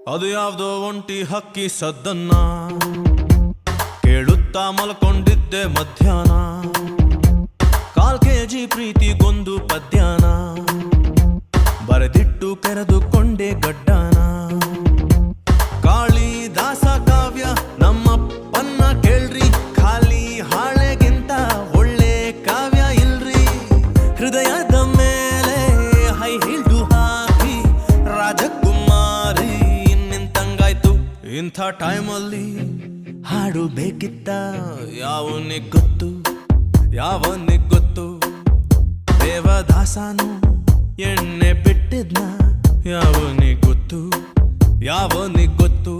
ಅದು ಯಾವ್ದೋ ಒಂಟಿ ಹಕ್ಕಿ ಸದ್ದನ್ನ ಕೇಳುತ್ತಾ ಮಲ್ಕೊಂಡಿದ್ದೆ ಮಧ್ಯಾಹ್ನ. 1/4 kg ಪ್ರೀತಿಗೊಂದು ಪದ್ಯಾನ ಬರೆದಿಟ್ಟು ಕೆರೆದುಕೊಂಡೆ ಗಡ್ಡಾನ. ಕಾಳಿದಾಸ ಕಾವ್ಯ ನಮ್ಮಪ್ಪನ್ನ ಕೇಳ್ರಿ, ಖಾಲಿ ಹಾಳೆಗಿಂತ ಒಳ್ಳೆ ಕಾವ್ಯ ಇಲ್ರಿ. ಹೃದಯದ ಮೇಲೆ ಹೈ ಹಿಲ್ಡು ಹಾಕಿ ರಾಜಕುಮಾರಿ ನಿಂತಂಗಾಯ್ತು. ಇಂಥ ಟೈಮಲ್ಲಿ ಹಾಡು ಬೇಕಿತ್ತ, ಯಾವನಿಗೆ ಗೊತ್ತು ಯಾವನಿಗೆ ಗೊತ್ತು. ದೇವದಾಸನು ಎಣ್ಣೆ ಬಿಟ್ಟಿದ್ನ, ಯಾವನಿಗೆ ಗೊತ್ತು ಯಾವನಿಗೆ ಗೊತ್ತು.